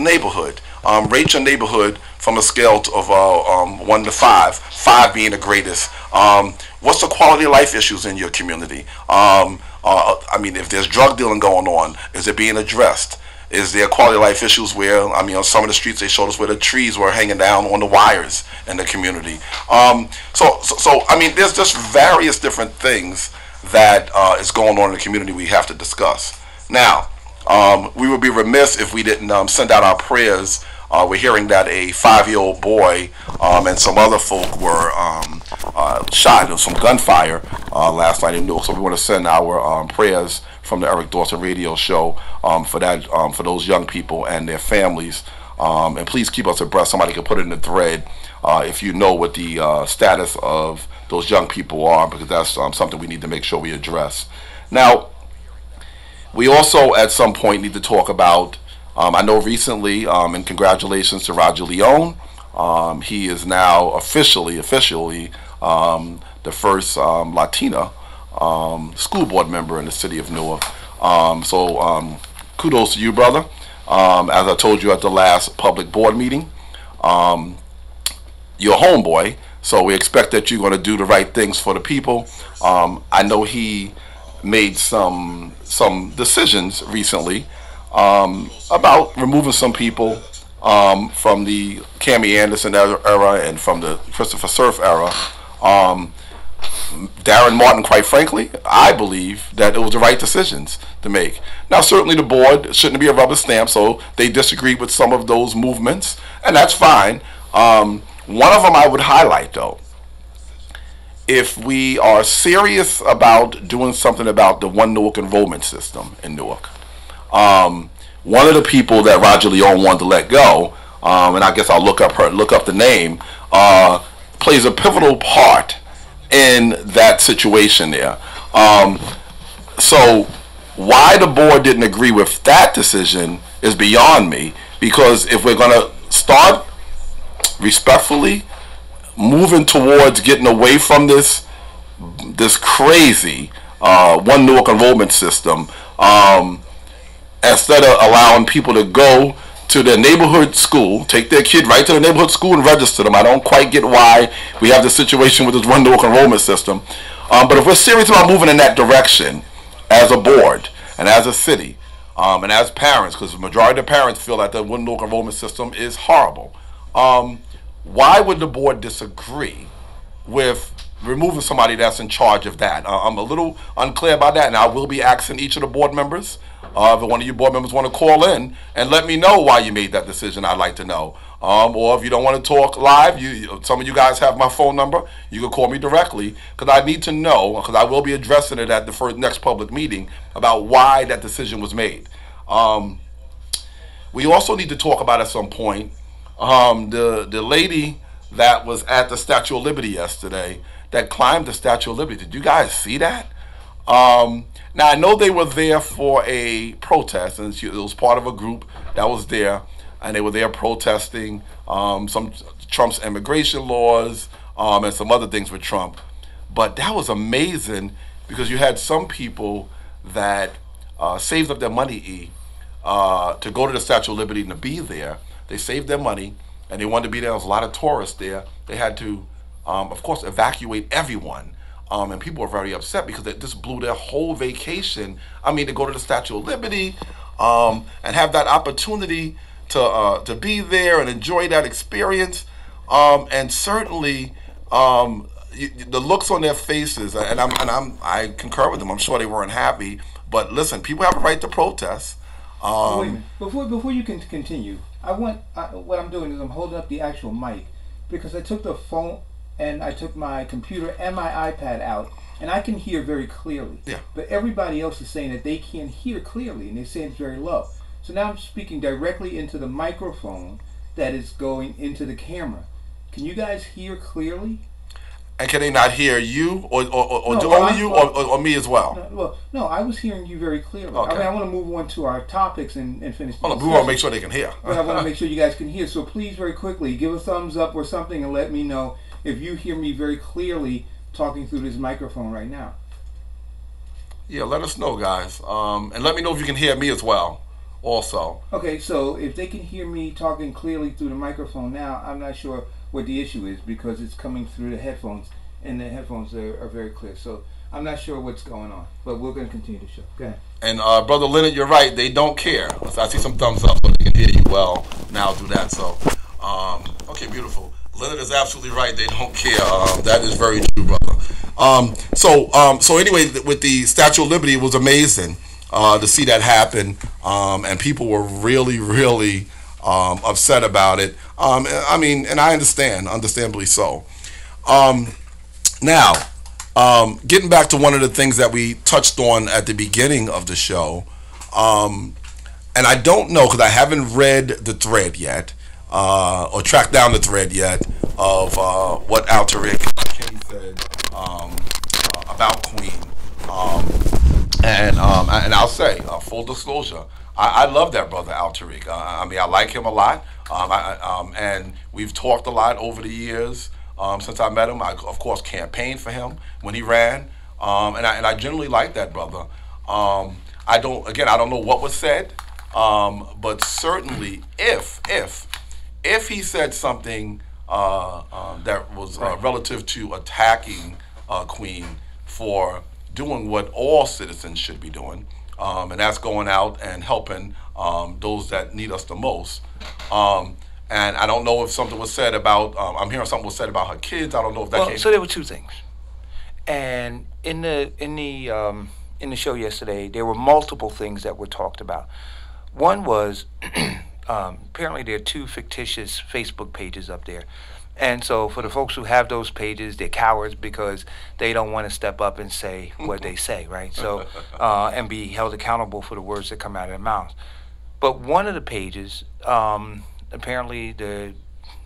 neighborhood. Rate your neighborhood from a scale of 1 to 5, 5 being the greatest. What's the quality of life issues in your community? I mean, if there's drug dealing going on, is it being addressed? Is there quality of life issues where, I mean, on some of the streets they showed us where the trees were hanging down on the wires in the community. So I mean, there's just various different things that is going on in the community we have to discuss. Now, we would be remiss if we didn't send out our prayers. We're hearing that a 5-year-old boy and some other folk were shot. There was some gunfire last night in Newark. So we want to send our prayers from the Eric Dawson Radio Show for that, for those young people and their families. And please keep us abreast. Somebody can put it in the thread if you know what the status of those young people are, because that's something we need to make sure we address. Now, we also at some point need to talk about, I know recently, and congratulations to Roger Leone. He is now officially the first Latina school board member in the city of Newark. So kudos to you, brother. As I told you at the last public board meeting, you're a homeboy, so we expect that you're going to do the right things for the people. I know he made some decisions recently about removing some people from the Cammy Anderson era and from the Christopher Surf era. Darren Martin, quite frankly, I believe that it was the right decisions to make. Now, certainly the board shouldn't be a rubber stamp, so they disagreed with some of those movements, and that's fine. One of them I would highlight, though. If we are serious about doing something about the One Newark enrollment system in Newark, one of the people that Roger Leone wanted to let go, and I guess I'll look up the name, plays a pivotal part in that situation there. So why the board didn't agree with that decision is beyond me, because if we're going to start respectfully moving towards getting away from this crazy One Newark enrollment system, instead of allowing people to go to their neighborhood school, take their kid right to the neighborhood school and register them. I don't quite get why we have this situation with this One Newark enrollment system. But if we're serious about moving in that direction as a board and as a city and as parents, because the majority of the parents feel that the One Newark enrollment system is horrible, why would the board disagree with removing somebody that's in charge of that? I'm a little unclear about that, and I will be asking each of the board members. If one of you board members want to call in and let me know why you made that decision, I'd like to know. Or if you don't want to talk live, some of you guys have my phone number. You can call me directly, because I need to know, because I will be addressing it at the next public meeting, about why that decision was made. We also need to talk about at some point the lady that was at the Statue of Liberty yesterday that climbed the Statue of Liberty. Did you guys see that? Now, I know they were there for a protest, and it was part of a group that was there, and they were there protesting some Trump's immigration laws and some other things with Trump. But that was amazing, because you had some people that saved up their money to go to the Statue of Liberty and to be there. They saved their money, and they wanted to be there. There was a lot of tourists there. They had to, of course, evacuate everyone. And people were very upset because it just blew their whole vacation. I mean, to go to the Statue of Liberty and have that opportunity to be there and enjoy that experience. And certainly the looks on their faces, and I concur with them. I'm sure they weren't happy. But listen, people have a right to protest. Wait a minute. Before you can continue, what I'm doing is I'm holding up the actual mic, because I took the phone and I took my computer and my iPad out, and I can hear very clearly. Yeah. But everybody else is saying that they can't hear clearly, and they're saying it's very low. So now I'm speaking directly into the microphone that is going into the camera. Can you guys hear clearly? And can they not hear you, or only you, or me as well? No, I was hearing you very clearly. Okay. I mean, I want to move on to our topics and finish. We want to make sure they can hear. But I want to make sure you guys can hear. So please, very quickly, give a thumbs up or something and let me know if you hear me very clearly talking through this microphone right now. Yeah, let us know, guys. And let me know if you can hear me as well. also. Okay, so if they can hear me talking clearly through the microphone now, I'm not sure what the issue is because it's coming through the headphones, and the headphones are very clear. So I'm not sure what's going on, but we're going to continue the show. Go ahead. And Brother Leonard, you're right. They don't care. I see some thumbs up, so they can hear you well now through that. So, okay, beautiful. Leonard is absolutely right. They don't care. That is very true, brother. So anyway, with the Statue of Liberty, it was amazing to see that happen, and people were really, really upset about it. I mean, and I understand, understandably so. Now, getting back to one of the things that we touched on at the beginning of the show, and I don't know because I haven't read the thread yet, or tracked down the thread yet of what Al Tariq Kenny said about Queen. And I'll say, full disclosure, I love that brother Al Tariq. I mean, I like him a lot, and we've talked a lot over the years. Since I met him, I of course campaigned for him when he ran, and I generally like that brother. I don't know what was said, but certainly if he said something that was relative to attacking Queen for doing what all citizens should be doing, and that's going out and helping those that need us the most. And I don't know if something was said about. I'm hearing something was said about her kids. I don't know if that came. So there were two things, and in the show yesterday, there were multiple things that were talked about. One was apparently there are two fictitious Facebook pages up there. And so for the folks who have those pages, they're cowards because they don't want to step up and say what they say, right? So and be held accountable for the words that come out of their mouths. But one of the pages, apparently the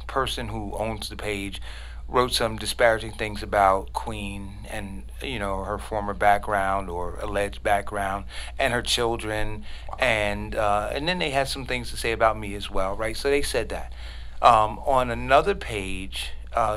person who owns the page wrote some disparaging things about Queen and, you know, her former background or alleged background and her children. And then they had some things to say about me as well, right? So they said that. On another page,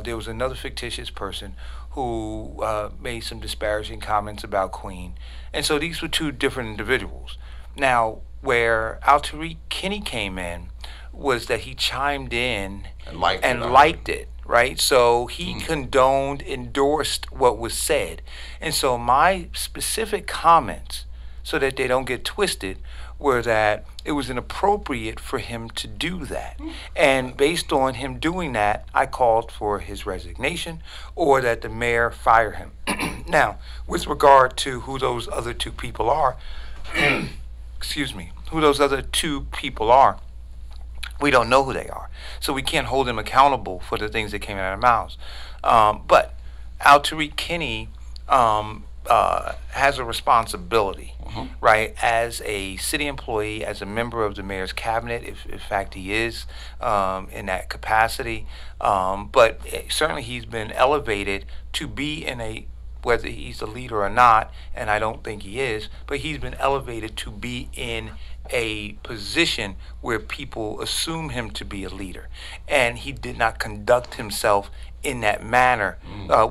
there was another fictitious person who made some disparaging comments about Queen. And so these were two different individuals. Now, where Al Tariq Kenny came in was that he chimed in and liked it, right? So he condoned, endorsed what was said. And so my specific comments, so that they don't get twisted, were that it was inappropriate for him to do that. And based on him doing that, I called for his resignation or that the mayor fire him. Now, with regard to who those other two people are, who those other two people are, we don't know who they are. So we can't hold them accountable for the things that came out of their mouths. But Al Tariq Kenny has a responsibility, right, as a city employee, as a member of the mayor's cabinet, if in fact he is in that capacity. But certainly he's been elevated to be in a, whether he's a leader or not, and I don't think he is, but he's been elevated to be in a position where people assume him to be a leader. And he did not conduct himself in that manner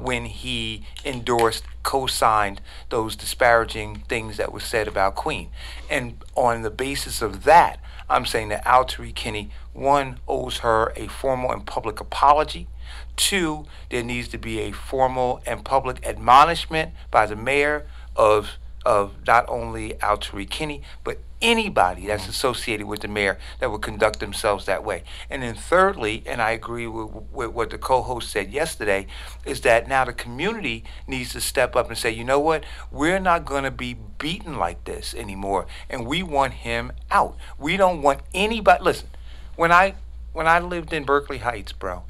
when he endorsed, co-signed those disparaging things that were said about Queen. And on the basis of that, I'm saying that Al Tariq Kenny, one, owes her a formal and public apology. Two, there needs to be a formal and public admonishment by the mayor of not only Al Tariq Kenny, but anybody that's associated with the mayor that would conduct themselves that way. And then thirdly, and I agree with what the co-host said yesterday, is that now the community needs to step up and say, you know what, we're not going to be beaten like this anymore, and we want him out. We don't want anybody. Listen, when I lived in Berkeley Heights, bro,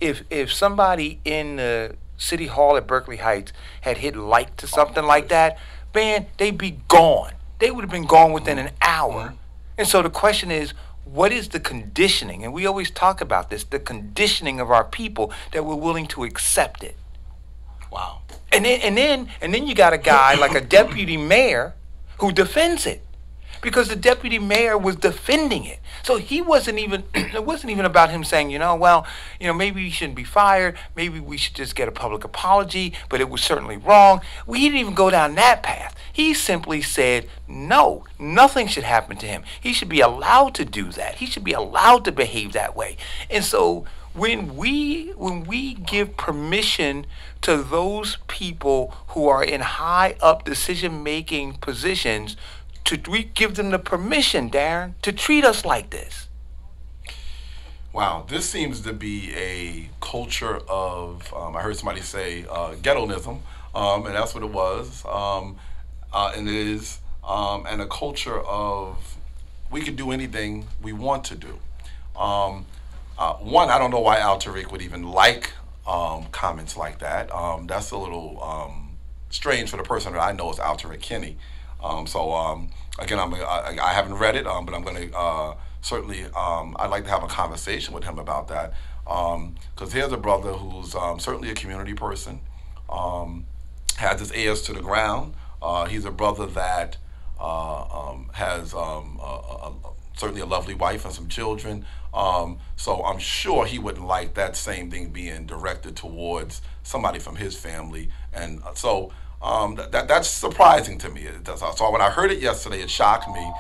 if somebody in the city hall at Berkeley Heights had hit like to something like that, man, they'd be gone. They would have been gone within an hour. And so the question is, what is the conditioning? And we always talk about this, the conditioning of our people that we're willing to accept it. Wow. And then you got a guy like a deputy mayor who defends it. because the deputy mayor was defending it. So he wasn't even, it wasn't even about him saying, well, maybe we shouldn't be fired. Maybe we should just get a public apology, but it was certainly wrong. We didn't even go down that path. He simply said, no, nothing should happen to him. He should be allowed to do that. He should be allowed to behave that way. And so when we give permission to those people who are in high up decision making positions, we give them the permission, Darren, to treat us like this. Wow, this seems to be a culture of, I heard somebody say, ghettoism, and that's what it was, and it is, and a culture of we can do anything we want to do. One, I don't know why Al Tariq would even like comments like that. That's a little strange for the person that I know is Al Tariq Kinney. Again, I haven't read it, but I'm going to certainly, I'd like to have a conversation with him about that. Because here's a brother who's certainly a community person, has his ears to the ground. He's a brother that has certainly a lovely wife and some children. So I'm sure he wouldn't like that same thing being directed towards somebody from his family. And so that's surprising to me. So when I heard it yesterday, it shocked me,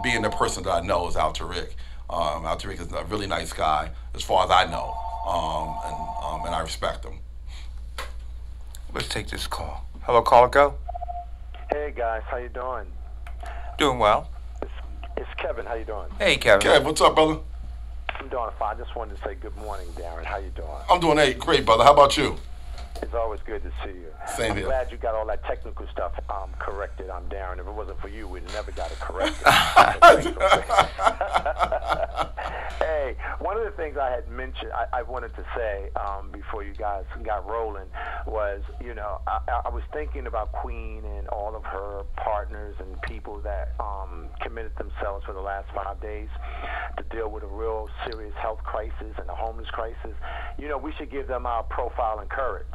being the person that I know is Al Tariq. Al Tariq is a really nice guy, as far as I know, and I respect him. Let's take this call. Hello, caller, go. Hey guys, how you doing? Doing well. It's Kevin. How you doing? Hey, Kevin. Kev, what's up, brother? I'm doing fine. I just wanted to say good morning, Darren. How you doing? I'm doing great, brother. How about you? It's always good to see you. Same here. I'm glad you got all that technical stuff corrected. I'm Darren. If it wasn't for you, we'd never got it corrected. Hey, one of the things I had mentioned, I wanted to say before you guys got rolling was, I was thinking about Queen and all of her partners and people that committed themselves for the last 5 days to deal with a real serious health crisis and a homeless crisis. We should give them our profile and courage,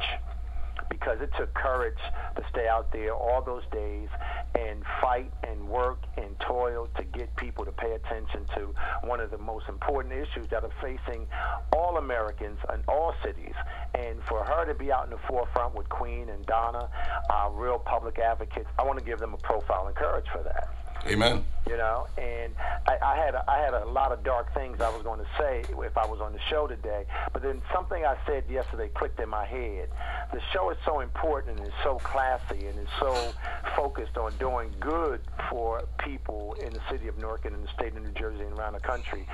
because it took courage to stay out there all those days and fight and work and toil to get people to pay attention to one of the most important issues that are facing all Americans in all cities. And for her to be out in the forefront with Queen and Donna, real public advocates, I want to give them a profile and courage for that. Amen. And I had a lot of dark things I was going to say if I was on the show today, but then something I said yesterday clicked in my head. The show is so important and it's so classy and it's so focused on doing good for people in the city of Newark and in the state of New Jersey and around the country.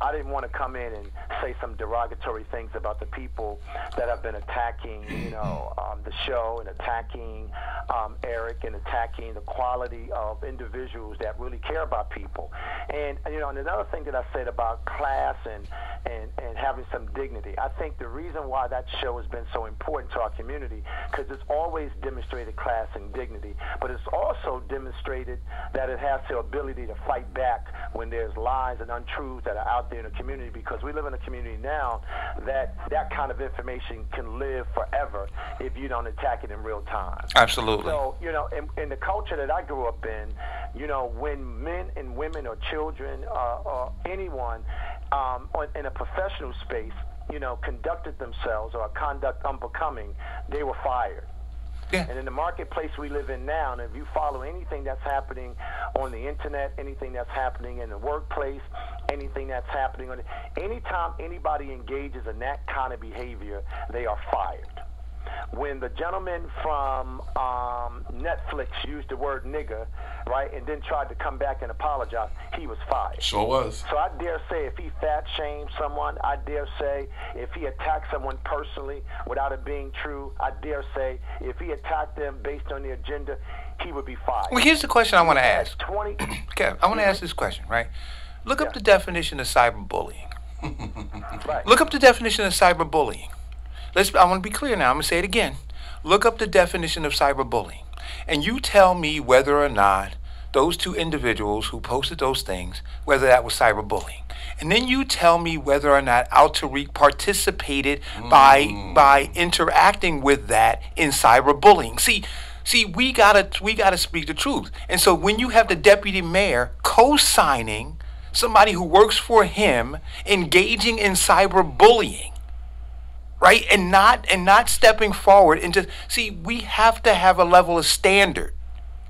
I didn't want to come in and say some derogatory things about the people that have been attacking, the show and attacking Eric and attacking the quality of individuals that really care about people. And and another thing that I said about class and having some dignity, I think the reason why that show has been so important to our community, because it's always demonstrated class and dignity, but it's also demonstrated that it has the ability to fight back when there's lies and untruths that are out there in the community, because we live in a community now that kind of information can live forever if you don't attack it in real time. Absolutely. So, in the culture that I grew up in, when men and women or children or anyone in a professional space, conducted themselves or conduct unbecoming, they were fired. Yeah. And in the marketplace we live in now, and if you follow anything that's happening on the internet, anything that's happening in the workplace, anything that's happening anytime anybody engages in that kind of behavior, they are fired. When the gentleman from Netflix used the word nigger, right, and then tried to come back and apologize, he was fired. Sure was. So I dare say if he fat shamed someone, I dare say if he attacked someone personally without it being true, I dare say if he attacked them based on their agenda, he would be fired. Well, here's the question I want to ask. Okay, I want to ask this question, right? Look up the definition of cyberbullying. Right. Look up the definition of cyberbullying. I want to be clear now. I'm going to say it again. Look up the definition of cyberbullying. And you tell me whether or not those two individuals who posted those things, whether that was cyberbullying. And then you tell me whether or not Al Tariq participated by interacting with that in cyberbullying. See, See, we gotta speak the truth. And so when you have the deputy mayor co-signing somebody who works for him engaging in cyberbullying, right, and not stepping forward and just see, we have to have a level of standard.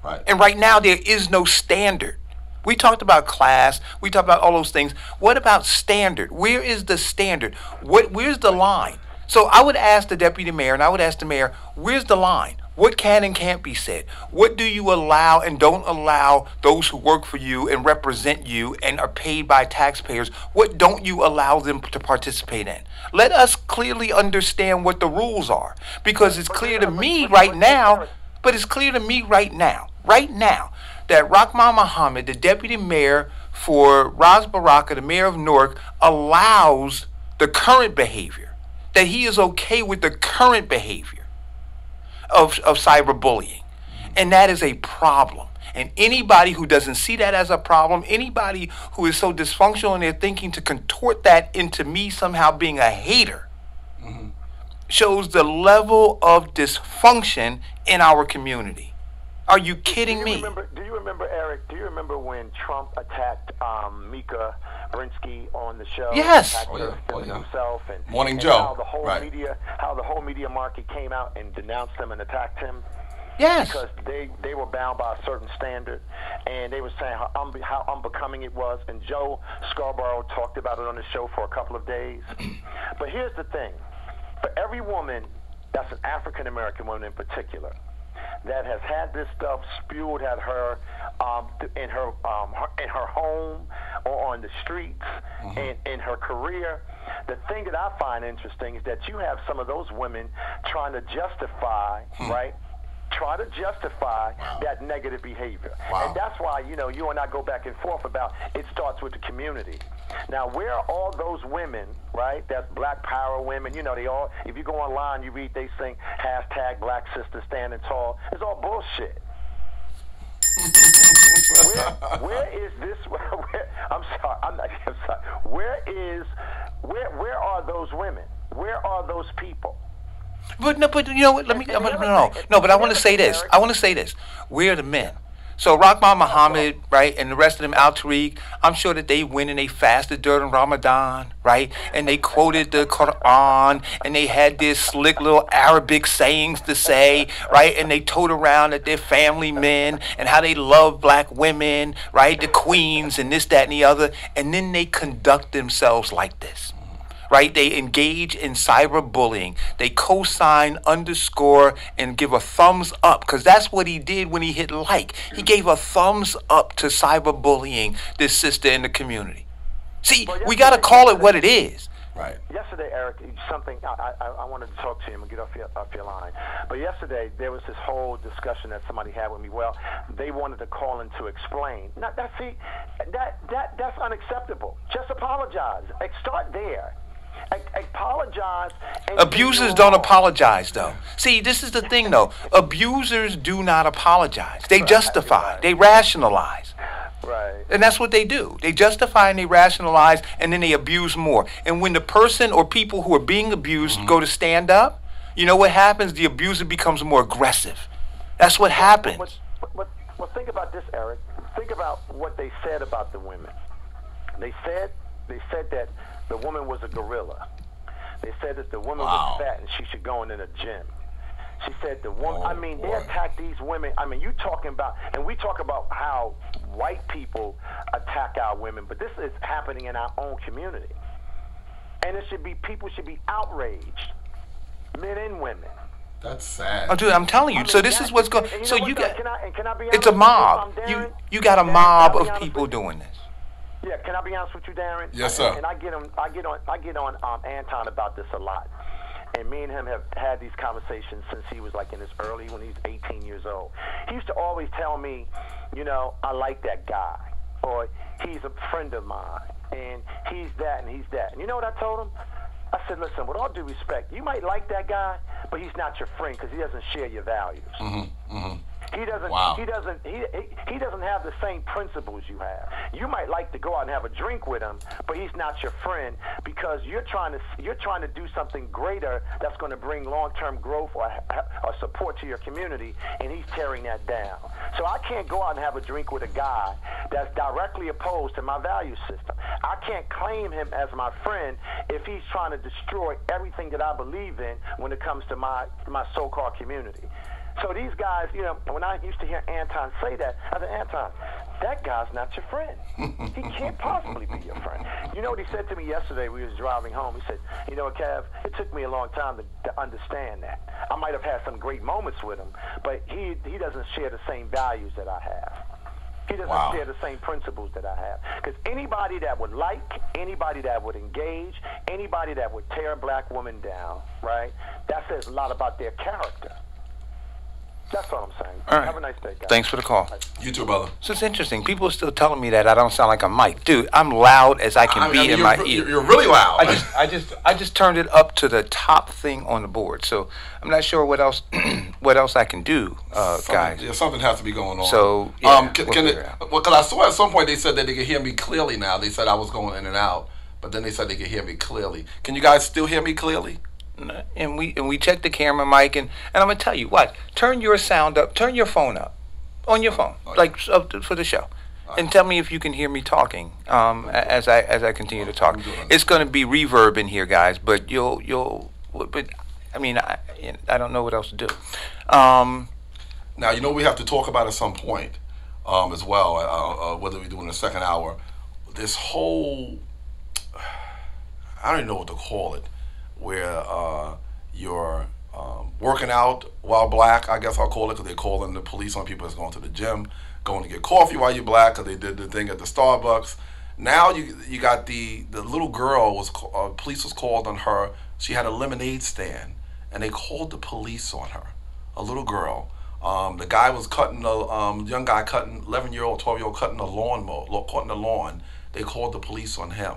Right. And right now there is no standard. We talked about class. We talked about all those things. What about standard? Where is the standard? Where's the line? So I would ask the deputy mayor and I would ask the mayor, where's the line? What can and can't be said? What do you allow and don't allow those who work for you and represent you and are paid by taxpayers? What don't you allow them to participate in? Let us clearly understand what the rules are, because it's clear to me right now, that Rahman Muhammad, the deputy mayor for Ras Baraka, the mayor of Newark, allows the current behavior, that he is okay with the current behavior of cyberbullying. And that is a problem. And anybody who doesn't see that as a problem, anybody who is so dysfunctional in their thinking to contort that into me somehow being a hater, shows the level of dysfunction in our community. Are you kidding me? Do you remember, Eric? Do you remember when Trump attacked Mika Brinsky on the show? Yes. Himself and Morning and Joe. How the whole media market came out and denounced him and attacked him. Yes. Because they were bound by a certain standard, and they were saying how unbecoming it was. And Joe Scarborough talked about it on the show for a couple of days. But here's the thing: for every woman, that's an African American woman in particular, that has had this stuff spewed at her in her home or on the streets and in her career. The thing that I find interesting is that you have some of those women trying to justify, right? Try to justify that negative behavior. And that's why, you and I go back and forth about it starts with the community. Now, where are all those women, right? That's Black Power women. They all, if you go online, you read, they sing hashtag Black Sister Standing Tall. It's all bullshit. where is this? I'm sorry. Where are those women? Where are those people? But you know what? But I want to say this. We're the men. So Rahman Muhammad, right, and the rest of them, Al Tariq, I'm sure that they went and they fasted during Ramadan, right, and they quoted the Quran, and they had this slick little Arabic sayings to say, right, and they told around that they're family men and how they love black women, right, the queens and this, that, and the other, and then they conduct themselves like this. Right? They engage in cyberbullying. They co-sign, underscore, and give a thumbs up, because that's what he did when he hit like. He gave a thumbs up to cyberbullying this sister in the community. See, we got to call it what it is. Right. Yesterday, Eric, something I wanted to talk to you and get off your line. But yesterday, there was this whole discussion that somebody had with me. Well, they wanted to call in to explain. Now, that's unacceptable. Just apologize. Start there. Apologize. Abusers don't apologize, though. See, this is the thing, though. Abusers do not apologize. They justify. They rationalize. Right. And that's what they do. They justify and they rationalize, and then they abuse more. And when the person or people who are being abused go to stand up, you know what happens? The abuser becomes more aggressive. That's what happens. Well, think about this, Eric. Think about what they said about the women. They said that the woman was a gorilla. They said that the woman was fat and she should go in a gym. She said the woman, they attack these women. You talking about, and we talk about how white people attack our women, but this is happening in our own community. And people should be outraged, men and women. That's sad. Oh, dude, I'm telling you. So this is what's going. So you got. Can I be it's a mob. You got a mob of people doing this. Yeah, can I be honest with you, Darren? Yes, sir. And I get on Anton about this a lot. And me and him have had these conversations since he was like in his early, when he was 18 years old. He used to always tell me, I like that guy, or he's a friend of mine, and he's that and he's that. And you know what I told him? I said, listen, with all due respect, you might like that guy, but he's not your friend because he doesn't share your values. He doesn't. Wow. He doesn't have the same principles you have. You might like to go out and have a drink with him, but he's not your friend because you're trying to do something greater that's going to bring long-term growth or support to your community, and he's tearing that down. So I can't go out and have a drink with a guy that's directly opposed to my value system. I can't claim him as my friend if he's trying to destroy everything that I believe in when it comes to my so-called community. So these guys, you know, when I used to hear Anton say that, I said, Anton, that guy's not your friend. He can't possibly be your friend. You know what he said to me yesterday? We was driving home. He said, you know what, Kev, it took me a long time to understand that. I might have had some great moments with him, but he doesn't share the same values that I have. He doesn't share the same principles that I have. Because anybody that would like, anybody that would engage, anybody that would tear a black woman down, right, that says a lot about their character. That's all I'm saying. All right. Have a nice day, guys. Thanks for the call. You too, brother. So it's interesting. People are still telling me that I don't sound like a mic. Dude, I'm loud as I can be in my ear. You're really loud. I just turned it up to the top thing on the board. So I'm not sure what else I can do, guys. Yeah, something has to be going on. So yeah, because I saw at some point they said that they could hear me clearly now. They said I was going in and out, but then they said they could hear me clearly. Can you guys still hear me clearly? And we check the camera mic, and I'm gonna tell you what. Turn your sound up. Turn your phone up, on your phone, like for the show, and tell me if you can hear me talking. As I continue to talk, it's gonna be reverb in here, guys. But but I mean, I don't know what else to do. Now you know we have to talk about at some point, as well. Whether we do in the second hour, this whole I don't even know what to call it. Where you're working out while black, I guess I'll call it, because they're calling the police on people that's going to the gym, going to get coffee while you're black, because they did the thing at the Starbucks. Now you got the little girl police was called on her. She had a lemonade stand, and they called the police on her. A little girl. The guy was cutting young guy cutting 11-year-old, 12-year-old cutting the lawn. They called the police on him.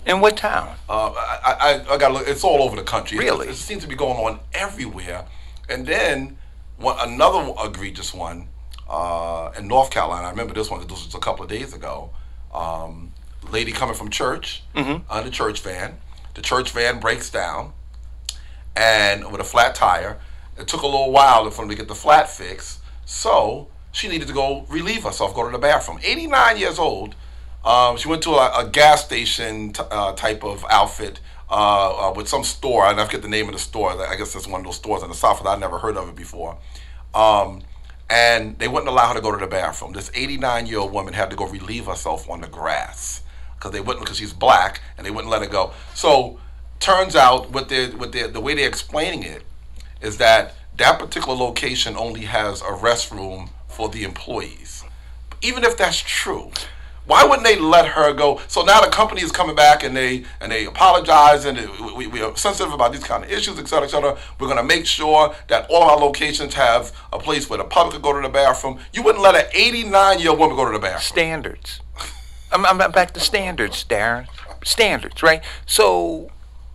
In what town? I got to look. It's all over the country. Really? It seems to be going on everywhere. And then another egregious one in North Carolina. I remember this one because this was a couple of days ago. Lady coming from church on the church van. The church van breaks down, and with a flat tire. It took a little while for them to get the flat fixed, so she needed to go relieve herself, go to the bathroom. 89 years old. She went to a gas station type of outfit with some store. I forget the name of the store. I guess it's one of those stores in the South that I'd never heard of it before. And they wouldn't allow her to go to the bathroom. This 89-year-old woman had to go relieve herself on the grass because she's black, and they wouldn't let her go. So turns out the way they're explaining it is that particular location only has a restroom for the employees. Even if that's true, why wouldn't they let her go? So now the company is coming back and they apologize, and we are sensitive about these kind of issues, et cetera, et cetera. We're going to make sure that all of our locations have a place where the public can go to the bathroom. You wouldn't let an 89-year-old woman go to the bathroom. Standards. I'm back to standards, Darren. Standards, right? So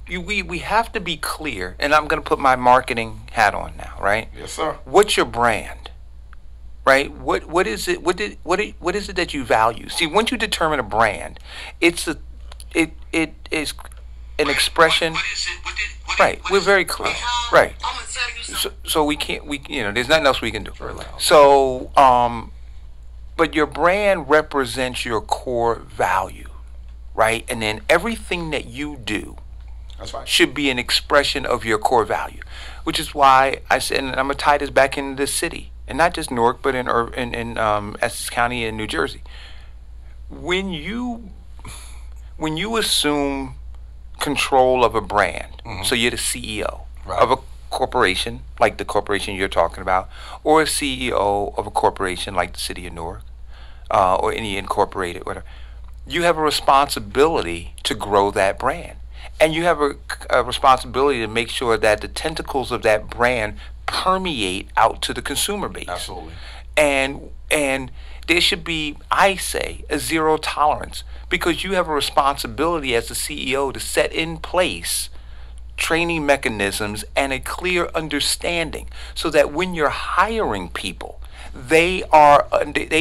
we have to be clear, and I'm going to put my marketing hat on now, right? Yes, sir. What's your brand? Right? What is it? What is it that you value? See, once you determine a brand, it is an expression. Right. We're very clear. Right. So we can't. There's nothing else we can do. So but your brand represents your core value, right? And then everything that you do, that's right, should be an expression of your core value, which is why I said, and I'm gonna tie this back into the city. And not just Newark, but in Essex County and New Jersey. When you assume control of a brand, so you're the CEO of a corporation, like the corporation you're talking about, or a CEO of a corporation like the city of Newark, or any incorporated, whatever, you have a responsibility to grow that brand. And you have a responsibility to make sure that the tentacles of that brand permeate out to the consumer base. Absolutely. And there should be, I say, a zero tolerance, because you have a responsibility as the CEO to set in place training mechanisms, and a clear understanding, so that when you're hiring people, they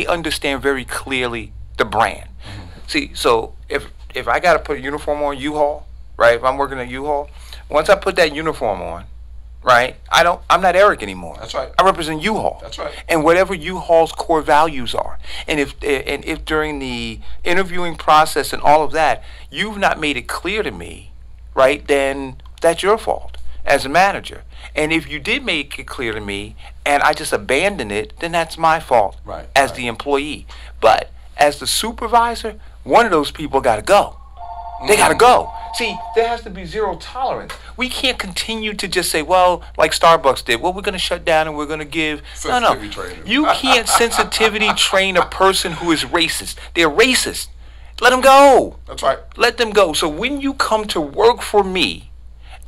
understand very clearly the brand. See, so if I got to put a uniform on U-Haul, right? If I'm working at U-Haul, once I put that uniform on, right? I'm not Eric anymore. That's right. I represent U-Haul. That's right. And whatever U-Haul's core values are. And if during the interviewing process and all of that, you've not made it clear to me, right? Then that's your fault as a manager. And if you did make it clear to me and I just abandoned it, then that's my fault as the employee. But as the supervisor, one of those people got to go. They got to go. See, there has to be zero tolerance. We can't continue to just say, well, like Starbucks did, well, we're going to shut down and we're going to give. No. Training. You can't sensitivity train a person who is racist. They're racist. Let them go. That's right. Let them go. So when you come to work for me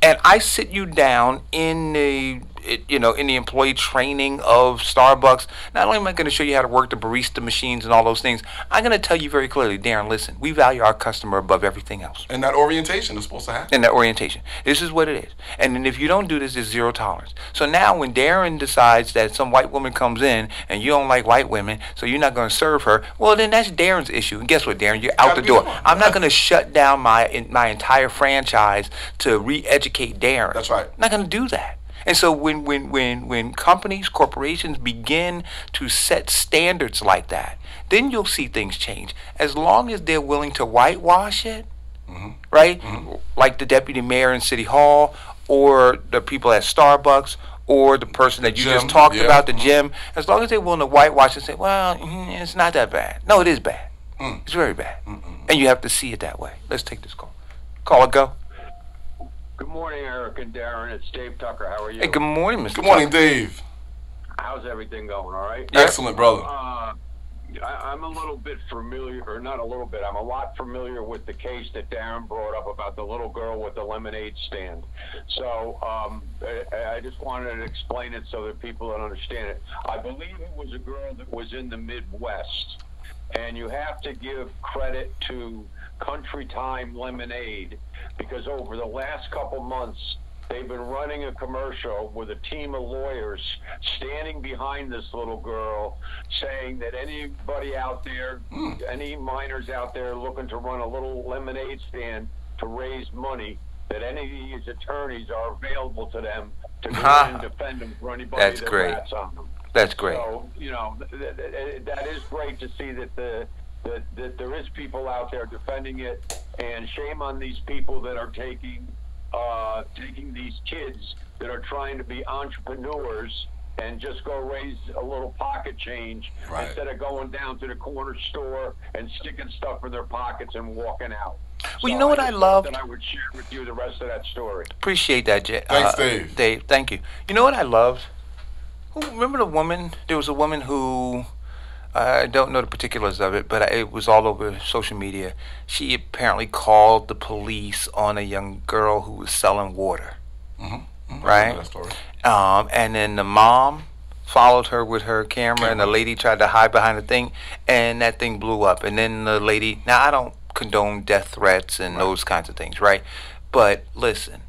and I sit you down in the employee training of Starbucks, not only am I going to show you how to work the barista machines and all those things, I'm going to tell you very clearly, Darren, listen, we value our customer above everything else. And that orientation is supposed to happen. And that orientation. This is what it is. And then if you don't do this, there's zero tolerance. So now when Darren decides that some white woman comes in and you don't like white women, so you're not going to serve her, well, then that's Darren's issue. And guess what, Darren? You're out the door. I'm not going to shut down my entire franchise to re-educate Darren. That's right. I'm not going to do that. And so when companies, corporations begin to set standards like that, then you'll see things change. As long as they're willing to whitewash it, right? Like the deputy mayor in City Hall, or the people at Starbucks, or the person that you just talked about, the gym, as long as they're willing to whitewash and say, well, it's not that bad. No, it is bad. It's very bad. And you have to see it that way. Let's take this call. Caller, go. Good morning, Eric and Darren. It's Dave Tucker. How are you? Hey, good morning, Mr. Good morning, Tucker. Dave. How's everything going? All right? Excellent, brother. I'm a little bit familiar, or not a little bit, I'm a lot familiar with the case that Darren brought up about the little girl with the lemonade stand. So I just wanted to explain it so that people don't understand it. I believe it was a girl that was in the Midwest, and you have to give credit to Country Time Lemonade, because over the last couple months, they've been running a commercial with a team of lawyers standing behind this little girl, saying that anybody out there, any minors out there looking to run a little lemonade stand to raise money, that any of these attorneys are available to them to go in and defend them for anybody That's that great. rats on them. That's great. So, that is great to see that that there is people out there defending it, and shame on these people that are taking these kids that are trying to be entrepreneurs and just go raise a little pocket change instead of going down to the corner store and sticking stuff in their pockets and walking out. Well, you know what I love? That I would share with you the rest of that story. Appreciate that, Thanks, Dave. Dave, thank you. You know what I loved? Remember the woman? There was a woman who, I don't know the particulars of it, but it was all over social media. She apparently called the police on a young girl who was selling water. Right? That story. And then the mom followed her with her camera, and the lady tried to hide behind the thing, and that thing blew up. And then the lady, now I don't condone death threats and those kinds of things, right? But listen,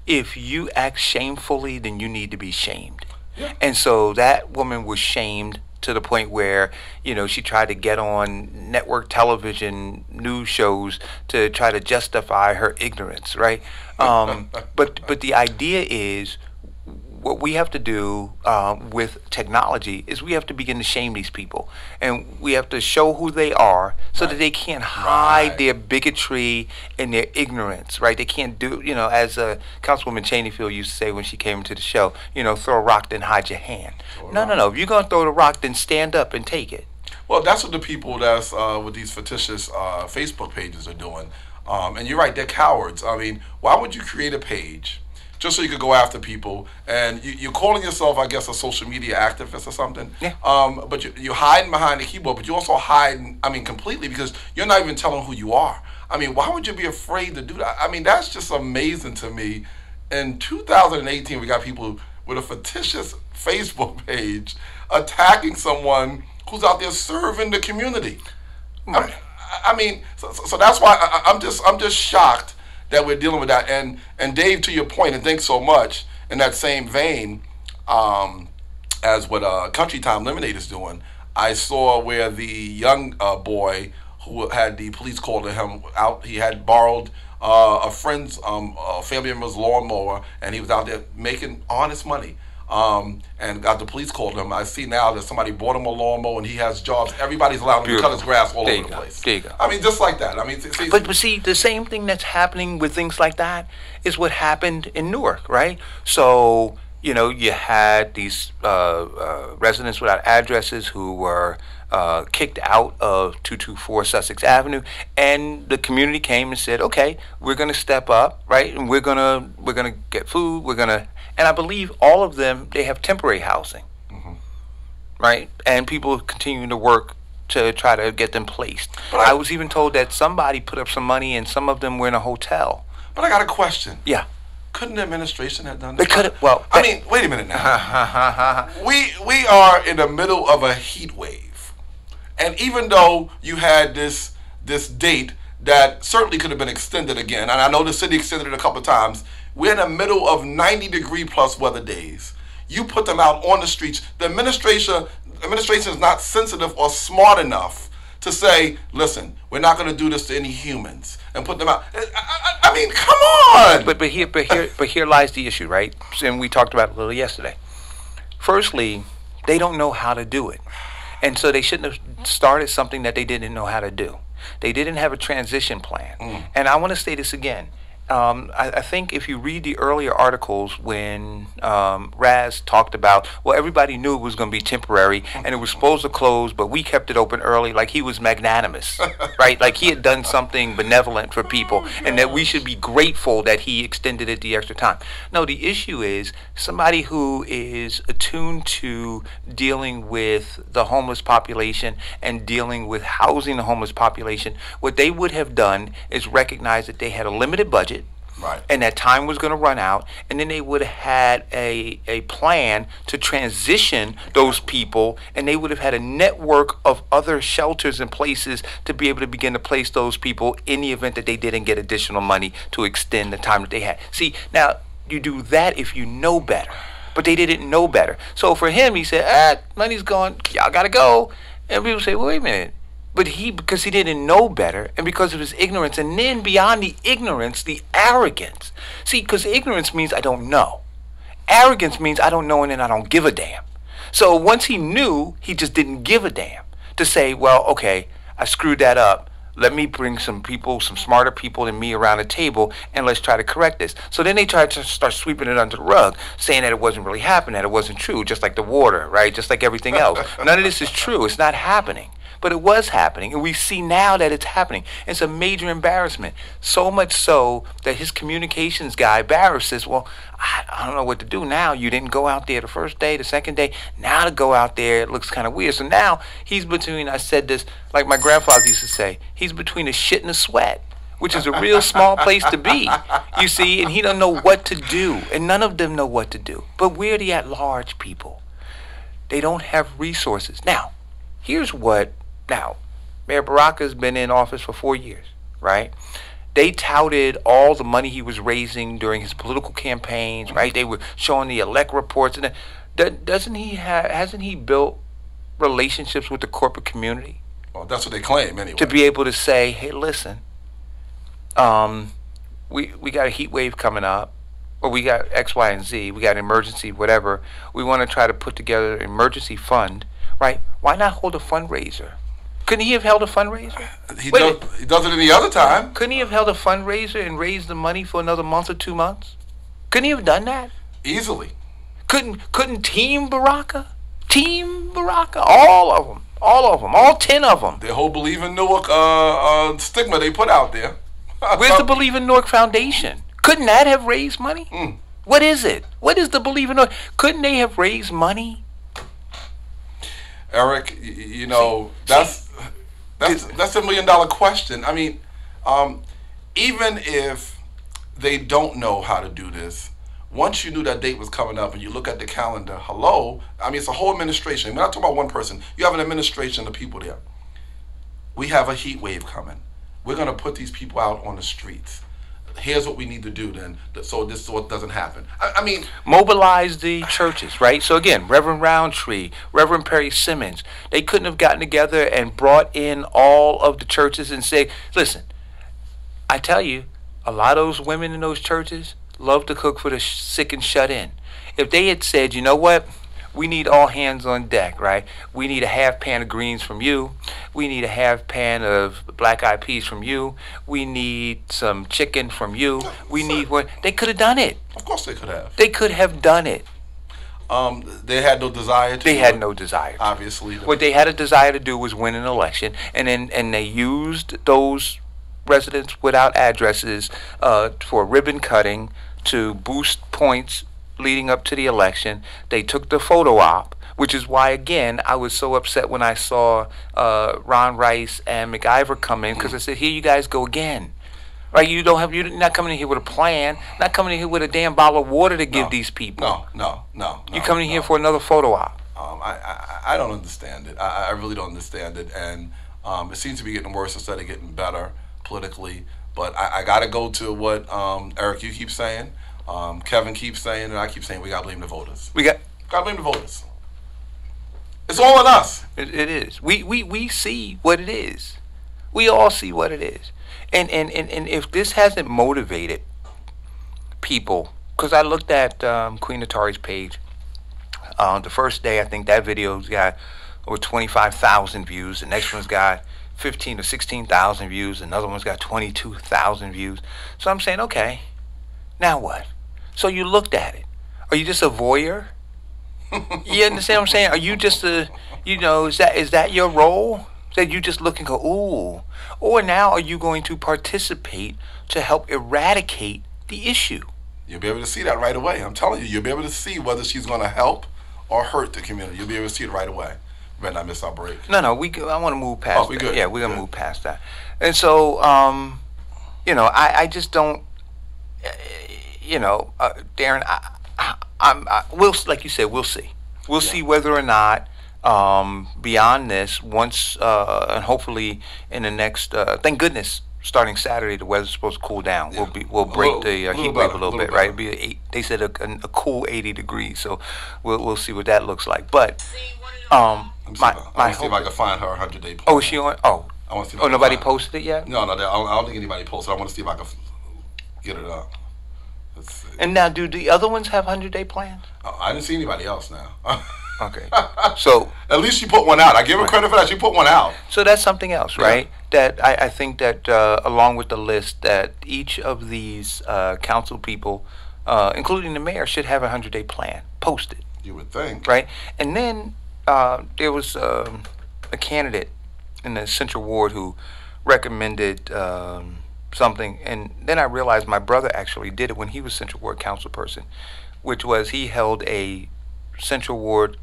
if you act shamefully, then you need to be shamed. Yeah. And so that woman was shamed to the point where, she tried to get on network television news shows to try to justify her ignorance, right? But the idea is, what we have to do with technology is we have to begin to shame these people, and we have to show who they are so that they can't hide their bigotry and their ignorance, right? They can't do, as Councilwoman Cheneyfield used to say when she came into the show, throw a rock, then hide your hand. No. If you're going to throw the rock, then stand up and take it. Well, that's what the people that's with these fictitious Facebook pages are doing. And you're right, they're cowards. I mean, why would you create a page just so you could go after people? And you're calling yourself, I guess, a social media activist or something. Yeah. But you're hiding behind the keyboard, but you're also hiding, completely, because you're not even telling who you are. Why would you be afraid to do that? That's just amazing to me. In 2018, we got people with a fictitious Facebook page attacking someone who's out there serving the community. Right. So that's why I'm just shocked that we're dealing with that. And Dave, to your point, and thanks so much. In that same vein, as what Country Time Lemonade is doing, I saw where the young boy who had the police called to him out. He had borrowed a friend's family member's lawnmower, and he was out there making honest money. And got the police called him. I see now that somebody bought him a lawnmower, and he has jobs. Everybody's allowing him to cut his grass all over the place. There you go. I mean, just like that. I mean, but see, the same thing that's happening with things like that is what happened in Newark, right? So, you know, you had these residents without addresses who were kicked out of 224 Sussex Avenue, and the community came and said, "Okay, we're going to step up, right? And we're gonna get food. And I believe all of them, they have temporary housing, right? And people continuing to work to try to get them placed. But I was even told that somebody put up some money, and some of them were in a hotel. But I got a question. Yeah. Couldn't the administration have done this? They could have. Well, I mean, wait a minute now. we are in the middle of a heat wave, and even though you had this date that certainly could have been extended again, and I know the city extended it a couple of times. We're in the middle of 90-degree plus weather days. You put them out on the streets. The administration is not sensitive or smart enough to say, listen, we're not going to do this to any humans, and put them out. I mean, come on. But here lies the issue, right? And we talked about it a little yesterday. Firstly, they don't know how to do it, and so they shouldn't have started something that they didn't know how to do. They didn't have a transition plan. And I want to say this again. I think if you read the earlier articles when Raz talked about, well, everybody knew it was going to be temporary and it was supposed to close, but we kept it open early, like he was magnanimous, right? Like he had done something benevolent for people, and that we should be grateful that he extended it the extra time. No, the issue is somebody who is attuned to dealing with the homeless population and dealing with housing the homeless population, what they would have done is recognize that they had a limited budget. Right. And that time was going to run out, and then they would have had a plan to transition those people, and they would have had a network of other shelters and places to be able to begin to place those people in the event that they didn't get additional money to extend the time that they had. See, now, you do that if you know better, but they didn't know better. So for him, he said, money's gone, y'all got to go. And people say, well, wait a minute. But because he didn't know better, and because of his ignorance, and then beyond the ignorance, the arrogance. See, because ignorance means I don't know. Arrogance means I don't know and then I don't give a damn. So once he knew, he just didn't give a damn. To say, well, okay, I screwed that up. Let me bring some people, some smarter people than me around the table, and let's try to correct this. So then they tried to start sweeping it under the rug, saying that it wasn't really happening, that it wasn't true, just like the water, right? Just like everything else. None of this is true. It's not happening. But it was happening, and we see now that it's happening. It's a major embarrassment. So much so that his communications guy, Barris, says, well, I don't know what to do now. You didn't go out there the first day, the second day. Now to go out there, it looks kind of weird. So now he's between, I said this, like my grandfather used to say, he's between a shit and a sweat, which is a real small place to be, you see, and he don't know what to do, and none of them know what to do. But we're the at-large people. They don't have resources. Now, here's what. Now, Mayor Baraka's been in office for 4 years, right? They touted all the money he was raising during his political campaigns, right? They were showing the elect reports, and hasn't he built relationships with the corporate community? Well, that's what they claim, anyway. To be able to say, hey, listen, we got a heat wave coming up, or we got X, Y, and Z, we got an emergency, whatever. We want to try to put together an emergency fund, right? Why not hold a fundraiser? Couldn't he have held a fundraiser? He does it any other time. Couldn't he have held a fundraiser and raised the money for another month or 2 months? Couldn't he have done that? Easily. Couldn't Team Baraka? All of them, all 10 of them. The whole Believe in Newark stigma they put out there. Where's the Believe in Newark Foundation? Couldn't that have raised money? What is it? What is the Believe in Newark? Couldn't they have raised money? Eric, you know, that's a $1 million question. I mean, even if they don't know how to do this, once you knew that date was coming up and you look at the calendar, I mean, it's a whole administration. We're not talking about one person. You have an administration of people there. We have a heat wave coming. We're going to put these people out on the streets. here's what we need to do then, so this sort doesn't happen. I mean, Mobilize the churches, right? So again, Reverend Roundtree, Reverend Perry Simmons, they couldn't have gotten together and brought in all of the churches and say, listen, I tell you, a lot of those women in those churches love to cook for the sick and shut in. If they had said, you know what, we need all hands on deck, right? We need a half pan of greens from you. We need a half pan of black eyed peas from you. We need some chicken from you. We need what? They could have done it. of course they could have. They could have done it. They had no desire to. They had no desire. Obviously, What they had a desire to do was win an election, and they used those residents without addresses for ribbon cutting to boost points leading up to the election. They took the photo op, which is why, again, I was so upset when I saw Ron Rice and McIver come in, because I said, here you guys go again. Right? You're not coming in here with a plan, not coming in here with a damn bottle of water to give these people. No. You're coming in here for another photo op. I don't understand it. I really don't understand it, and it seems to be getting worse instead of getting better politically. But I got to go to what Eric, you keep saying, Kevin keeps saying, and I keep saying, we got to blame the voters. Got to blame the voters. It's all on us. It is. We see what it is. We all see what it is. And if this hasn't motivated people, because I looked at Queen Atari's page, the first day I think that video's got over 25,000 views. The next one's got 15 or 16,000 views. Another one's got 22,000 views. So I'm saying, okay, now what? So you looked at it. Are you just a voyeur? You understand what I'm saying? Are you just is that your role? That you just look and go, ooh. Or now are you going to participate to help eradicate the issue? You'll be able to see that right away. I'm telling you, you'll be able to see whether she's going to help or hurt the community. You'll be able to see it right away. We better not miss our break. No, I want to move past we that. good. Yeah, we're going to move past that. And so, I just don't, Darren, we'll, like you said, we'll see. We'll see whether or not, beyond this, once and hopefully in the next, thank goodness, starting Saturday the weather's supposed to cool down. Yeah. We'll break the heat wave a little bit, right? Better. It'll be they said a cool 80 degrees, so we'll see what that looks like. But I want to see if I can find her 100-day plan. Oh, is she on? Oh, I want to see. Oh, nobody posted it yet? No, I don't think anybody posted. I want to see if I can get it up. Let's see. And now, do the other ones have 100-day plans? I didn't see anybody else now. Okay. So at least she put one out. I give her credit for that. She put one out. So that's something else, right? That I think that along with the list, that each of these council people, including the mayor, should have a 100-day plan posted. You would think. Right? And then there was a candidate in the Central Ward who recommended something, and then I realized my brother actually did it when he was Central Ward council person, which was he held a Central Ward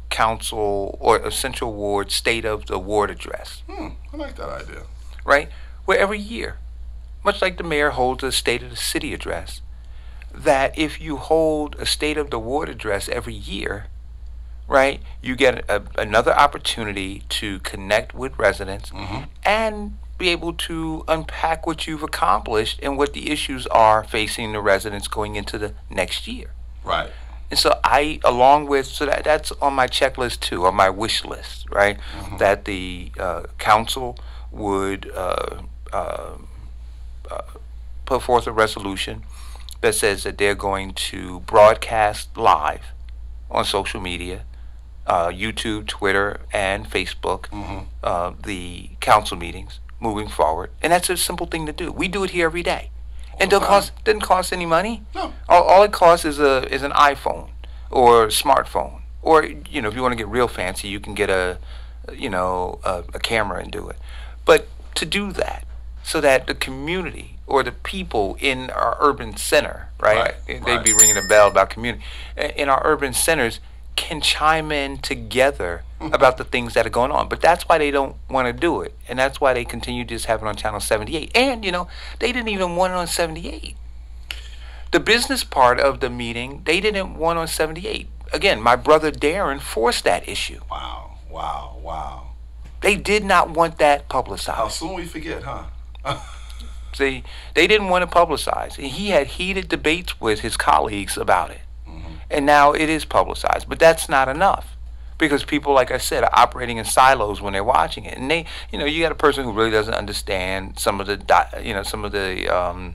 council or a Central Ward state of the ward address. I like that idea. Right? Where every year, much like the mayor holds a state of the city address, that if you hold a state of the ward address every year, right, you get another opportunity to connect with residents and be able to unpack what you've accomplished and what the issues are facing the residents going into the next year. Right. And so that's on my checklist too, on my wish list, right? That the council would put forth a resolution that says that they're going to broadcast live on social media, YouTube, Twitter, and Facebook, the council meetings moving forward. And that's a simple thing to do. We do it here every day. And doesn't cost any money. No. All it costs is an iPhone or a smartphone, or if you want to get real fancy, you can get a camera and do it. But to do that, so that the community or the people in our urban center, right? They'd be ringing a bell about community in our urban centers can chime in together about the things that are going on. But that's why they don't want to do it. And that's why they continue to just have it on Channel 78. And, they didn't even want it on 78. The business part of the meeting, they didn't want on 78. Again, my brother Darren forced that issue. Wow. They did not want that publicized. How soon we forget, huh? They didn't want to publicize. And he had heated debates with his colleagues about it. And now it is publicized. But that's not enough. Because people, like I said, are operating in silos when they're watching it, and you got a person who really doesn't understand some of the,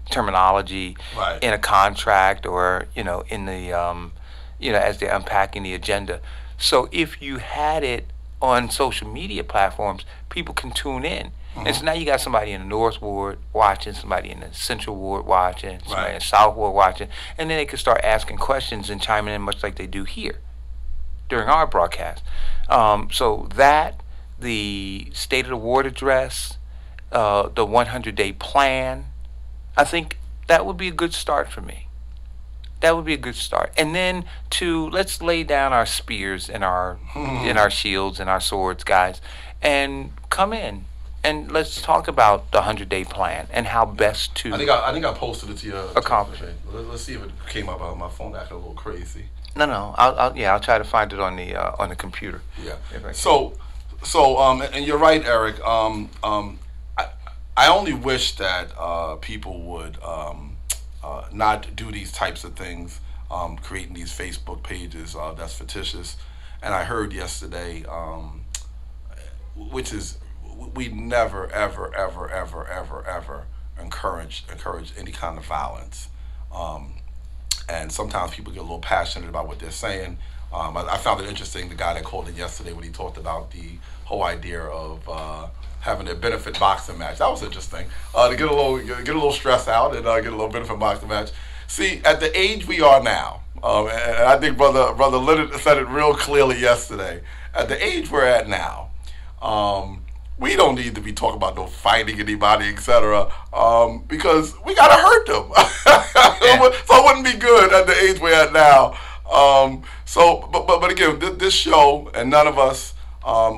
terminology Right. in a contract, or in the, as they're unpacking the agenda. So if you had it on social media platforms, people can tune in, and so now you got somebody in the North Ward watching, somebody in the Central Ward watching, somebody in the South Ward watching, and then they can start asking questions and chiming in, much like they do here during our broadcast. So that, the State of the Ward address, the 100-day plan, I think that would be a good start for me. That would be a good start. And then let's lay down our spears and our shields and our swords, guys, and come in and let's talk about the 100-day plan and how best to. I think I posted it to you. Accomplish it. Let's see if it came up. My phone acting a little crazy. No. I'll try to find it on the computer. Yeah. So, and you're right, Eric. I only wish that people would not do these types of things, creating these Facebook pages that's fictitious. And I heard yesterday, which is, we never, ever, ever, ever, ever, ever encourage any kind of violence. And sometimes people get a little passionate about what they're saying. I found it interesting, the guy that called in yesterday, when he talked about the whole idea of having a benefit boxing match. That was interesting. To get a little stressed out and get a little benefit boxing match. See, at the age we are now, and I think Brother Leonard said it real clearly yesterday. At the age we're at now, we don't need to be talking about no fighting anybody, etc. Because we gotta hurt them. So it wouldn't be good at the age we're at now. But again, this show, and none of us,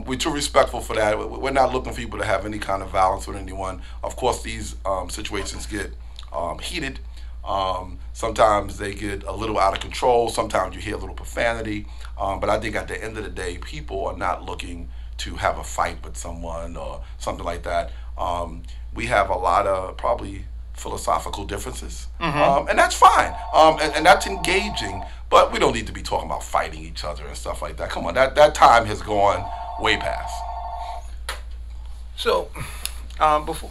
we're too respectful for that. We're not looking for people to have any kind of violence with anyone. Of course, these situations get heated. Sometimes they get a little out of control. Sometimes you hear a little profanity. But I think at the end of the day, people are not looking to have a fight with someone or something like that. We have a lot of probably philosophical differences, and that's fine, and that's engaging, but we don't need to be talking about fighting each other and stuff like that. Come on, that time has gone way past. So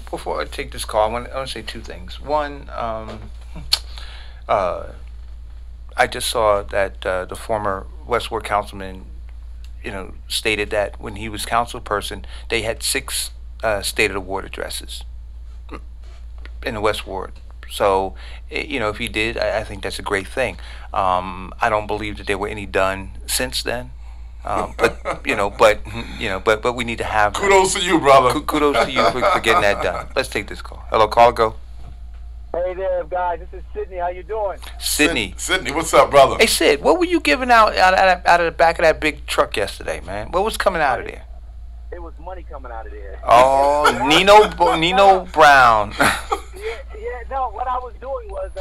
before I take this call, I want to say two things. One, I just saw that the former Westward councilman stated that when he was council person, they had 6 State of the Ward addresses in the West Ward. So, if he did, I think that's a great thing. I don't believe that there were any done since then. But we need to have. Kudos to you, brother. Kudos to you for getting that done. Let's take this call. Hello, call, go. Hey there, guys. This is Sydney. How you doing? Sydney, what's up, brother? Hey, Sid, what were you giving out of the back of that big truck yesterday, man? What was coming out of there? It was money coming out of there. Oh, Nino Brown. No, what I was doing was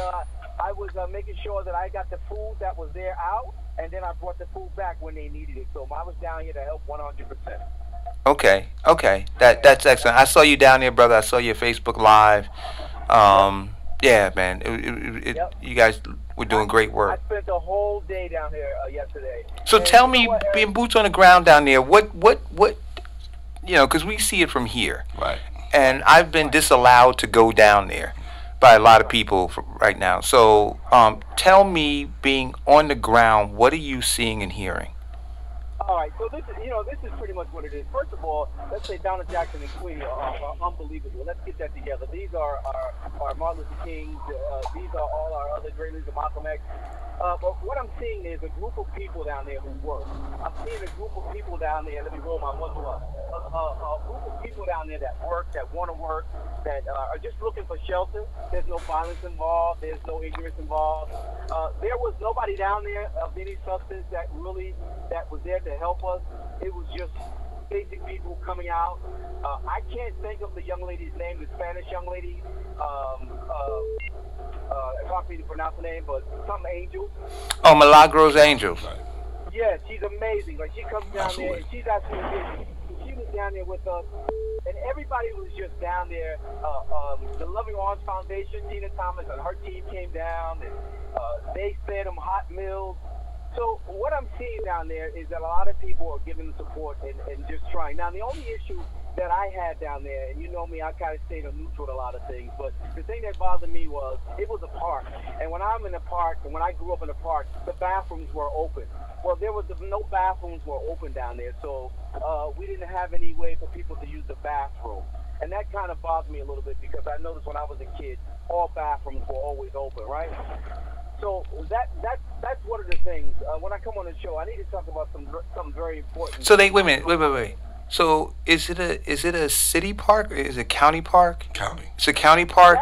I was making sure that I got the food that was there out, and then I brought the food back when they needed it. So I was down here to help 100%. Okay. That's excellent. I saw you down there, brother. I saw your Facebook Live. Yeah, man. Yep. You guys were doing great work. I spent the whole day down here yesterday. So tell me, being boots on the ground down there, what, because we see it from here. Right. And I've been disallowed to go down there by a lot of people right now. So tell me, being on the ground, what are you seeing and hearing? All right, so this is pretty much what it is. First of all, let's say Donald Jackson and Queen are unbelievable. Let's get that together. These are our Martin Luther Kings. These are all our other great leaders of Malcolm X. But what I'm seeing is a group of people down there who work. I'm seeing a group of people down there. Let me roll my window up. A group of people down there that work, that want to work, that are just looking for shelter. There's no violence involved. There's no ignorance involved. There was nobody down there of any substance that was there to help us. It was just basic people coming out. I can't think of the young lady's name, the Spanish young lady. It's hard for me to pronounce the name, but some Angels. Oh, Milagros Angels. Yeah, she's amazing. Like, she comes down there and she's absolutely busy. She was down there with us, and everybody was just down there. The Loving Arms Foundation, Tina Thomas and her team came down, and they fed them hot meals. So what I'm seeing down there is that a lot of people are giving the support and just trying. Now, the only issue that I had down there, and you know me, I kind of stayed neutral with a lot of things, but the thing that bothered me was it was a park. And when I'm in the park, and when I grew up in the park, the bathrooms were open. Well, there was no bathrooms were open down there, so we didn't have any way for people to use the bathroom. And that kind of bothered me a little bit because I noticed when I was a kid, all bathrooms were always open, right? So that's one of the things. When I come on the show, I need to talk about something very important. So wait a minute, wait. So is it a city park or is it a county park? County. It's a county park.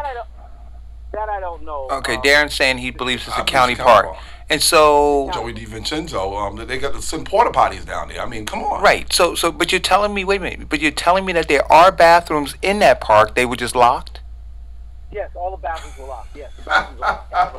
That I don't know. Okay, Darren's saying he believes it's a county park. And so Joey DiVincenzo, they got some porta potties down there. I mean, come on. Right. So but you're telling me, wait a minute, but you're telling me that there are bathrooms in that park, they were just locked? Yes, all the bathrooms were locked. Yes, the bathrooms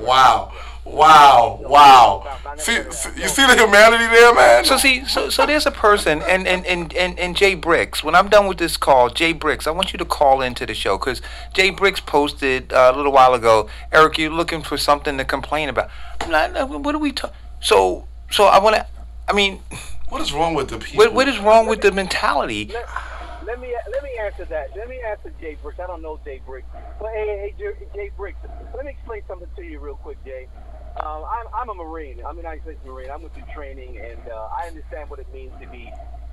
were locked. Wow. See, you see the humanity there, man? So there's a person, and Jay Bricks, when I'm done with this call, Jay Bricks, I want you to call into the show, because Jay Bricks posted a little while ago, Eric, you're looking for something to complain about. What are we talking? So I want to, I mean, what is wrong with the people? What is wrong with the mentality? Let me answer that. Let me answer Jay Bricks. I don't know Jay Bricks. But hey, Jay Bricks, let me explain something to you real quick, Jay. I'm a Marine. I'm a United States Marine. I went through training, and I understand what it means to be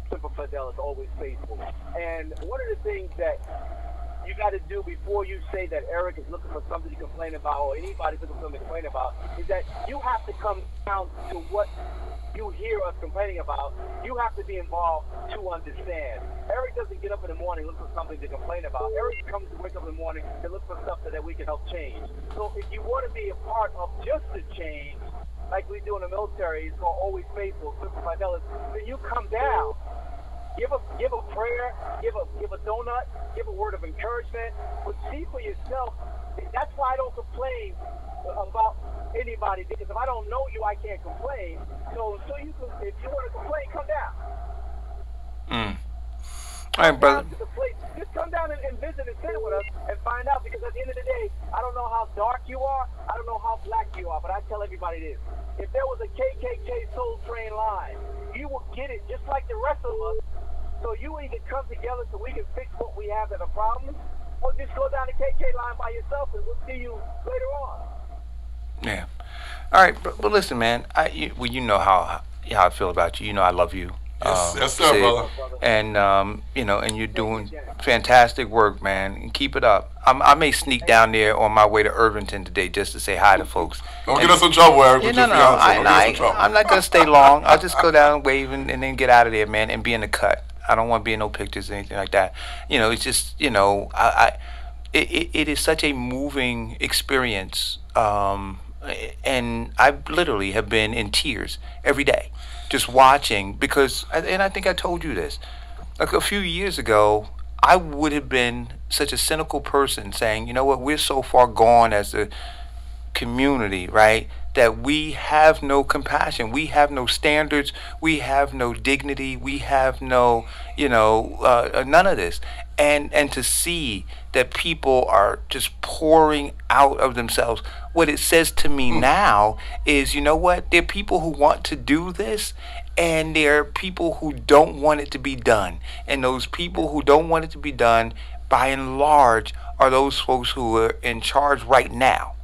Semper Fidelis, always faithful. And one of the things that you got to do before you say that Eric is looking for something to complain about, or anybody's looking for something to complain about, is that you have to come down to what you hear us complaining about. You have to be involved to understand. Eric doesn't get up in the morning and look for something to complain about. Eric comes to wake up in the morning to look for stuff that we can help change. So if you want to be a part of just the change, like we do in the military, it's called Always Faithful, Semper Fidelis, then you come down. Give a prayer, give a donut, give a word of encouragement, but see for yourself. That's why I don't complain about anybody, because if I don't know you, I can't complain. So you can, if you want to complain, come down. All right, brother. Just come down and visit and sit with us and find out, because at the end of the day, I don't know how dark you are, I don't know how black you are, but I tell everybody this. If there was a KKK Soul Train line, you will get it just like the rest of us. So you either come together so we can fix what we have that are problems, or just go down the KK line by yourself and we'll see you later on. Yeah. All right, but listen, man. You know how I feel about you. You know I love you. Yes, sir, brother. And and you're doing fantastic work, man. And keep it up. I may sneak down there on my way to Irvington today just to say hi to folks. Don't get us in trouble, Eric. Yeah, I'm not gonna stay long. I'll just go down and wave and then get out of there, man, and be in the cut. I don't want to be in no pictures or anything like that. It's just it is such a moving experience. And I literally have been in tears every day just watching, because, and I think I told you this, like a few years ago, I would have been such a cynical person saying, you know what, we're so far gone as a community, right, that we have no compassion, we have no standards, we have no dignity, we have no, none of this. And to see that people are just pouring out of themselves, what it says to me now is, you know what, there are people who want to do this, and there are people who don't want it to be done. And those people who don't want it to be done, by and large, are those folks who are in charge right now.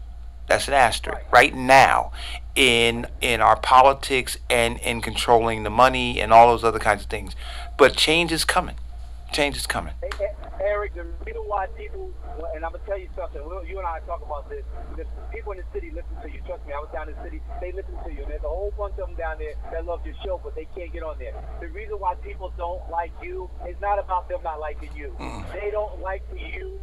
That's an asterisk. Right now, in our politics and in controlling the money and all those other kinds of things. But change is coming. Change is coming. Hey, Eric, the reason why people, and I'm going to tell you something, you and I talk about this, the people in the city listen to you. Trust me, I was down in the city, they listen to you. And there's a whole bunch of them down there that love your show, but they can't get on there. The reason why people don't like you is not about them not liking you. They don't like you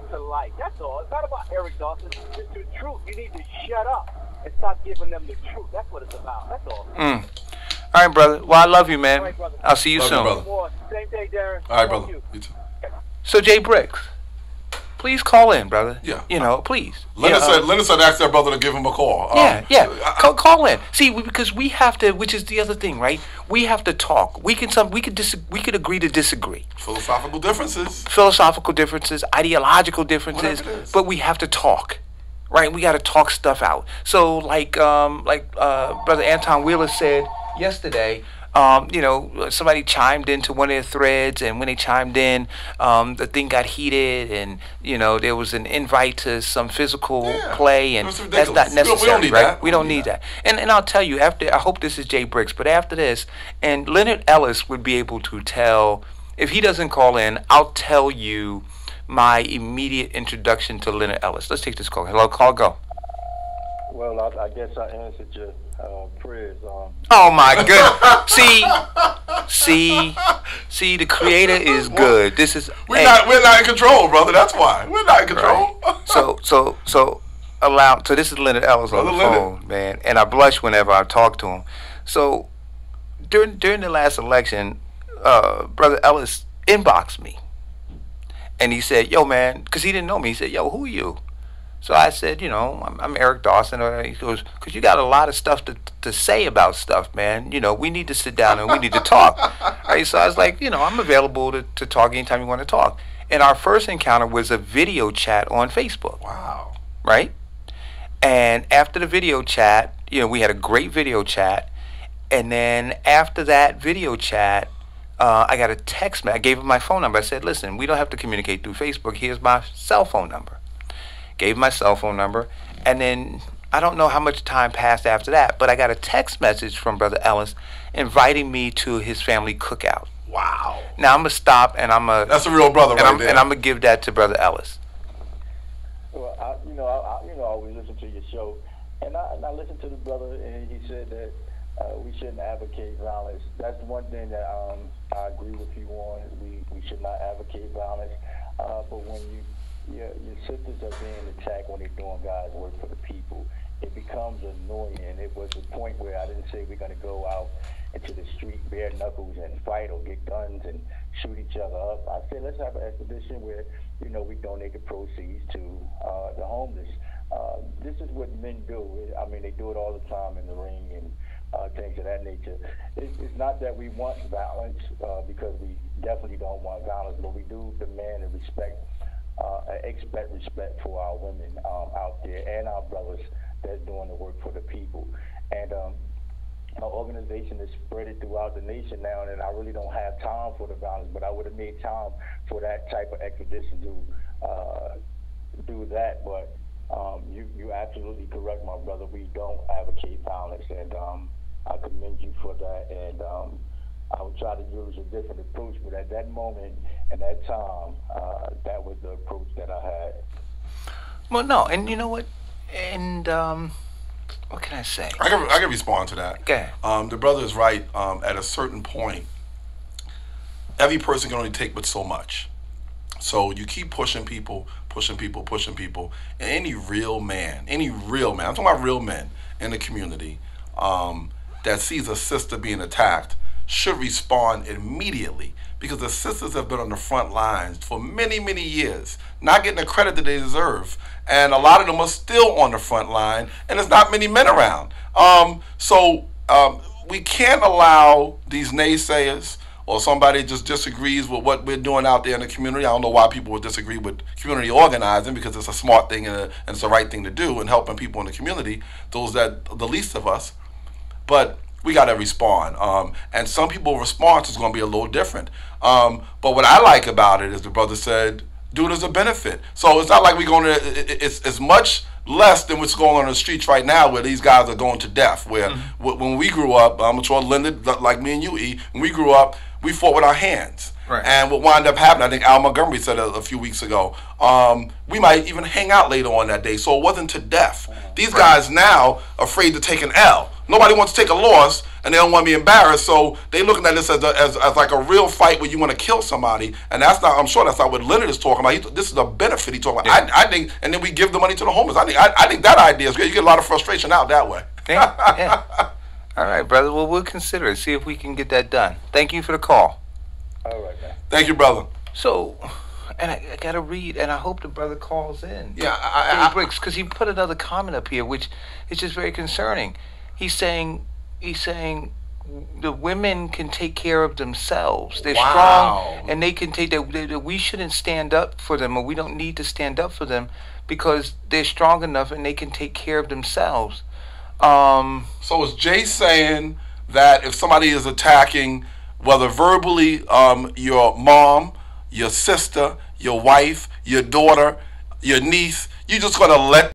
to like. That's all. It's not about Eric Dawson. It's the truth. You need to shut up and stop giving them the truth. That's what it's about. That's all. All right, brother. Well, I love you, man. Right, I'll see you love soon. You, brother. Same day, Darren. All right, brother. You. You too. So, Jay Bricks, please call in, brother. Yeah. You know, please. Leonard said ask their brother to give him a call. Call in. See, because we have to, which is the other thing, right? We have to talk. We could agree to disagree. Philosophical differences, ideological differences, but we have to talk. Right? We got to talk stuff out. So like Brother Anton Wheeler said yesterday, somebody chimed into one of their threads, and when they chimed in, the thing got heated, and there was an invite to some physical play, and that's not necessary. We don't need that. We don't need that. And I'll tell you, I hope this is Jay Bricks, but after this, and Leonard Ellis would be able to tell, if he doesn't call in, I'll tell you my immediate introduction to Leonard Ellis. Let's take this call. Hello, call, go. Well, I guess I answered your prayers. Oh my goodness! See, the Creator is good. This is we're not in control, brother. That's why we're not in control. Right. So this is Leonard Ellis on the phone, man, and I blush whenever I talk to him. So during the last election, Brother Ellis inboxed me. And he said, yo, man, because he didn't know me. He said, yo, who are you? So I said, I'm Eric Dawson. He goes, because you got a lot of stuff to say about stuff, man. We need to sit down and we need to talk. Right? So I was like, I'm available to talk anytime you want to talk. And our first encounter was a video chat on Facebook. Wow. Right? And after the video chat, we had a great video chat. And then after that video chat, I got a text. I gave him my phone number. I said, listen, we don't have to communicate through Facebook. Here's my cell phone number. Gave him my cell phone number. And then I don't know how much time passed after that, but I got a text message from Brother Ellis inviting me to his family cookout. Wow. Now I'm going to stop and That's a real brother right there. And I'm going to give that to Brother Ellis. Well, I always listen to your show. And I listened to the brother, and he said that we shouldn't advocate violence. That's one thing that I agree with you on. We should not advocate violence. But when your sisters are being attacked when they're doing God's work for the people, it becomes annoying. And it was a point where I didn't say we're going to go out into the street bare knuckles and fight or get guns and shoot each other up. I said let's have an expedition where we donate the proceeds to the homeless. This is what men do. I mean, they do it all the time in the ring and things of that nature. It's not that we want violence, because we definitely don't want violence, but we do demand and expect respect for our women out there and our brothers that's doing the work for the people. And our organization is spread it throughout the nation now, and I really don't have time for the violence, but I would have made time for that type of expedition to do that. But you're absolutely correct, my brother. We don't advocate violence, and I commend you for that, and I would try to use a different approach, but at that moment and that time, that was the approach that I had. Well, no, and you know what? And what can I say? I can respond to that. Okay. The brother is right. At a certain point, every person can only take but so much. So you keep pushing people, and any real man, I'm talking about real men in the community, that sees a sister being attacked should respond immediately, because the sisters have been on the front lines for many, many years, not getting the credit that they deserve. And a lot of them are still on the front line, and there's not many men around. So we can't allow these naysayers or somebody just disagrees with what we're doing out there in the community. I don't know why people would disagree with community organizing, because it's a smart thing and it's the right thing to do, and helping people in the community, those that the least of us. But we got to respond. And some people's response is going to be a little different. But what I like about it is the brother said, do it as a benefit. So it's not like we're going to, it's much less than what's going on in the streets right now, where these guys are going to death. Where when we grew up, I'm sure Linda, like me and you, E, when we grew up, we fought with our hands. Right. And what wound up happening, I think Al Montgomery said a few weeks ago, we might even hang out later on that day. So it wasn't to death. These guys now are afraid to take an L. Nobody wants to take a loss, and they don't want to be embarrassed. So they looking at this as like a real fight where you want to kill somebody. And that's not, I'm sure that's not what Leonard is talking about. This is a benefit he's talking about. Yeah. I think, and then we give the money to the homeless. I think that idea is good. You get a lot of frustration out that way. Yeah. All right, brother. Well, we'll consider it. See if we can get that done. Thank you for the call. All right, man. Thank you, brother. So, and I got to read, and I hope the brother calls in. Yeah, Dave Briggs, because he put another comment up here, which is just very concerning. He's saying the women can take care of themselves. They're strong, and they can take that. We shouldn't stand up for them, or we don't need to stand up for them because they're strong enough and they can take care of themselves. So is Jay saying that if somebody is attacking, whether verbally, your mom, your sister, your wife, your daughter, your niece, you're just going to let